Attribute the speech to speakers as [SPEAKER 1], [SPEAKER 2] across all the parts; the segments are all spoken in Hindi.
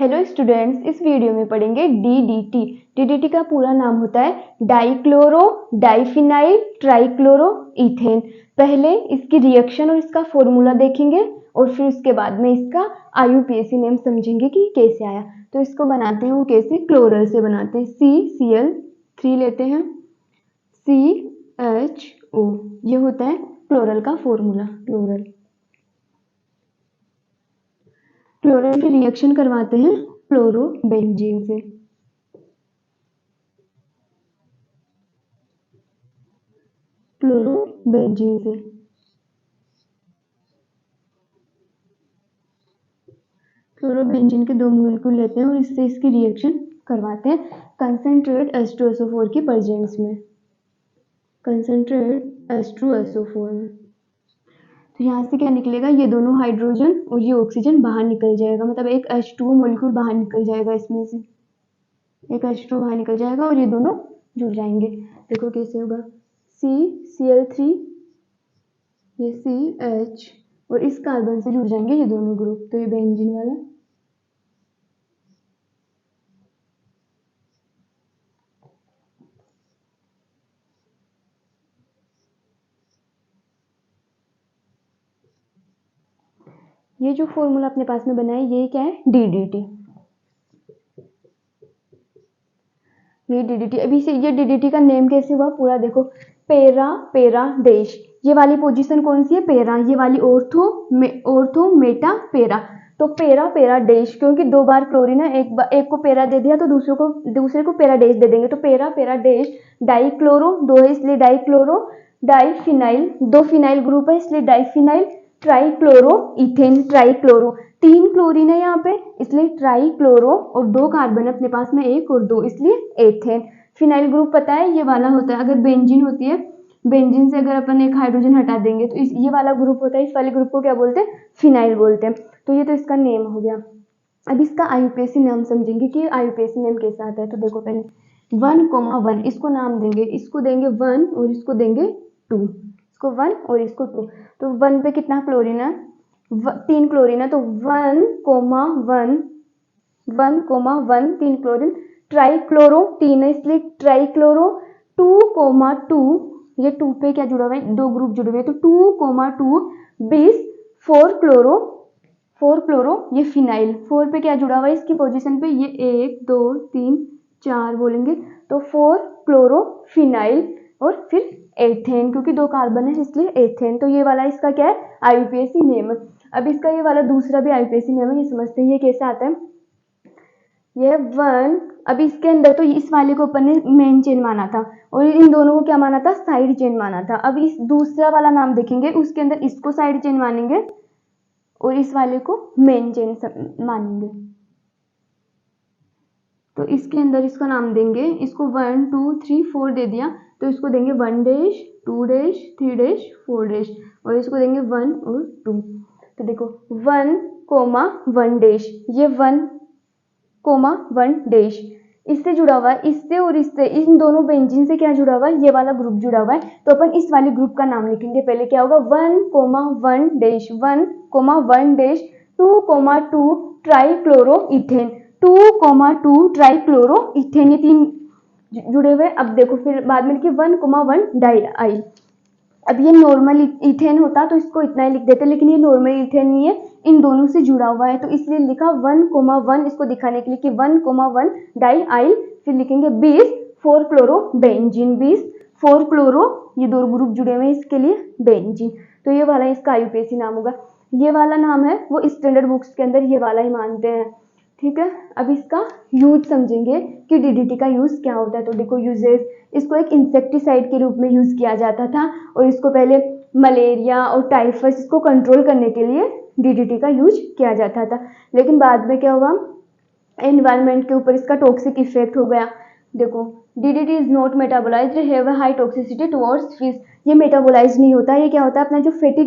[SPEAKER 1] हेलो स्टूडेंट्स, इस वीडियो में पढ़ेंगे डीडीटी। डीडीटी का पूरा नाम होता है डाइक्लोरो डाइफिनाइल ट्राइक्लोरो इथेन। पहले इसकी रिएक्शन और इसका फॉर्मूला देखेंगे और फिर उसके बाद में इसका आईयूपीएसी नेम समझेंगे कि कैसे आया। तो इसको बनाते हैं वो कैसे, क्लोरल से बनाते हैं। CCl3 लेते हैं, CHO, ये होता है क्लोरल का फॉर्मूला। क्लोरल की रिएक्शन करवाते हैं क्लोरोबेंजीन से। क्लोरोबेंजीन से क्लोरोबेंजीन के 2 मॉलिक्यूल लेते हैं और इससे इसकी रिएक्शन करवाते हैं कंसंट्रेट H2SO4 की प्रेजेंस में। कंसंट्रेट H2SO4 में तो यहाँ से क्या निकलेगा, ये दोनों हाइड्रोजन और ये ऑक्सीजन बाहर निकल जाएगा, मतलब एक H2 मॉलिक्यूल बाहर निकल जाएगा, इसमें से एक H2 बाहर निकल जाएगा और ये दोनों जुड़ जाएंगे। देखो कैसे होगा, CCl3, ये CH और इस कार्बन से जुड़ जाएंगे ये दोनों ग्रुप, तो ये बेंजीन वाला। ये जो फॉर्मूला अपने पास में बना है ये क्या है, डीडीटी। ये डीडीटी, अभी से ये डीडीटी का नेम कैसे हुआ पूरा देखो, पेरा डेश। ये वाली पोजीशन कौन सी है, पेरा, ये वाली ऑर्थो मेटा पेरा। तो पेरा डेश, क्योंकि 2 बार क्लोरीन है, एक को पेरा दे दिया तो दूसरे को पेरा डेश दे देंगे, तो पेरा डेश। डाइक्लोरो 2 है इसलिए डाइक्लोरो, डाइफिनाइल 2 फिनाइल ग्रुप है इसलिए diphenyl, trichloro ethane, trichloro 3 chlorine है यहाँ पे इसलिए ट्राइक्लोरो, और 2 कार्बन अपने पास में 1 और 2 इसलिए एथेन। फिनाइल ग्रुप पता है ये वाला होता है, अगर बेंजीन होती है, बेंजीन से अगर अपन एक हाइड्रोजन हटा देंगे तो ये वाला ग्रुप होता है, इस वाले ग्रुप को क्या बोलते हैं, फिनाइल बोलते हैं। तो ये तो इसका नेम हो गया। अब इसका आईयूपीएसी नाम समझेंगे कि आईयूपीएसी नेम कैसा आता है। तो देखो पहले 1,1 इसको नाम देंगे, इसको देंगे 1 और इसको देंगे 2, इसको 1 और इसको 2। तो 1 पे कितना क्लोरीन है, 3 क्लोरीन है, तो 1,1 3 क्लोरीन। ट्राइक्लोरो 3 है इसलिए ट्राइक्लोरो, 2,2 ये 2 पे क्या जुड़ा हुआ है, 2 ग्रुप जुड़े हुए हैं, तो 2,2 20 4 क्लोरो ये फिनाइल, 4 पे क्या जुड़ा हुआ है इसकी पोजीशन पे, ये 1 2 3 4 बोलेंगे, तो 4 क्लोरो फिनाइल और फिर एथेन, क्योंकि 2 कार्बन है इसलिए एथेन। तो ये वाला इसका क्या है, आईयूपीएसी नेम। अब इसका ये वाला दूसरा भी आईयूपीएसी नेम है, ये समझते हैं ये कैसे आता है। ये 1, अब इसके अंदर तो इस वाले को अपन ने मेन चेन माना था और इन दोनों को क्या माना था, साइड चेन माना था। अब इस दूसरा वाला नाम देखेंगे, उसके अंदर इसको साइड चेन मानेंगे और इस वाले को मेन चेन मानेंगे। तो इसके अंदर इसका नाम देंगे, इसको 1 2 3 4 दे दिया तो इसको देंगे 1 डैश 2 डैश 3 डैश 4 डैश, और इसको देंगे 1 और 2। तो देखो 1,1 डैश, ये 1,1 डैश इससे जुड़ा हुआ है, इससे और इससे, इन दोनों बेंजीन से क्या जुड़ा हुआ है, ये वाला ग्रुप जुड़ा हुआ है। तो अपन इस वाले ग्रुप का नाम लिखेंगे, पहले क्या होगा 1,1 dash 1,1 dash 2,2 trichloro ethane, 2,2 trichloro ethane, ये 3 जुड़े हुए। अब देखो फिर बाद में लिखिए 1,1 डाइआइल। अब ये नॉर्मल इथेन होता तो इसको इतना ही लिख देते, लेकिन ये नॉर्मल इथेन नहीं है, इन दोनों से जुड़ा हुआ है, तो इसलिए लिखा 1,1 इसको दिखाने के लिए कि 1,1 डाइआइल, फिर लिखेंगे 20 4 क्लोरो बेंजीन, 20 4 क्लोरो, ये 2 ग्रुप जुड़े हुए हैं इसके लिए बेंजीन। तो ये वाला इसका आईयूपीएसी नाम होगा। ये वाला नाम है वो स्टैंडर्ड बुक्स के अंदर ये वाला ही मानते हैं, ठीक है। अब इसका यूज समझेंगे कि डीडीटी का यूज क्या होता है। तो देखो यूजेस, इसको एक इंसेक्टिसाइड के रूप में यूज किया जाता था और इसको पहले मलेरिया और टाइफस इसको कंट्रोल करने के लिए डीडीटी का यूज किया जाता था, लेकिन बाद में क्या हुआ, एनवायरनमेंट के ऊपर इसका टॉक्सिक इफेक्ट हो गया। देखो DDT is not metabolised, have a high toxicity towards fish, ये मेटाबोलाइज नहीं होता, ये क्या होता है, अपना जो फैटी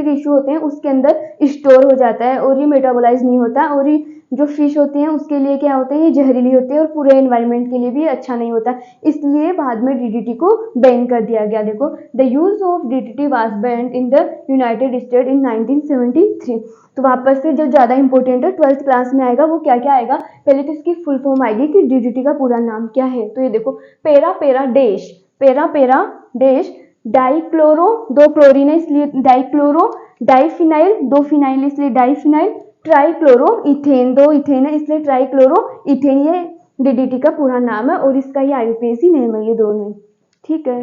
[SPEAKER 1] टिश्यू होते हैं उसके अंदर स्टोर हो जाता है, और ये मेटाबोलाइज नहीं होता। और ये जो फिश होती हैं उसके लिए क्या होते हैं, ये जहरीली होती है और पूरे एनवायरनमेंट के लिए भी अच्छा नहीं होता, इसलिए बाद में डीडीटी को बैन कर दिया गया। देखो, the use of DDT was banned in the United State in 1973। तो वापस से जो ज़्यादा इंपॉर्टेंट है 12th क्लास में आएगा, वो क्या क्या आएगा, पहले तो इसकी फुल फॉर्म आएगी कि डीडीटी का पूरा नाम क्या है। तो ये देखो, पेरा पेरा डैश, पेरा पेरा डैश डाइक्लोरो, दो क्लोरीन है इसलिए डाइक्लोरो, डाइफिनाइल, दो फिनाइल इसलिए डाइफिनाइल, ट्राइक्लोरो इथेन, दो इथेन है इसलिए ट्राइक्लोरो इथेन, ये डीडीटी का पूरा नाम है और इसका ये आईयूपीएसी नेम है, ये दोनों। ठीक है।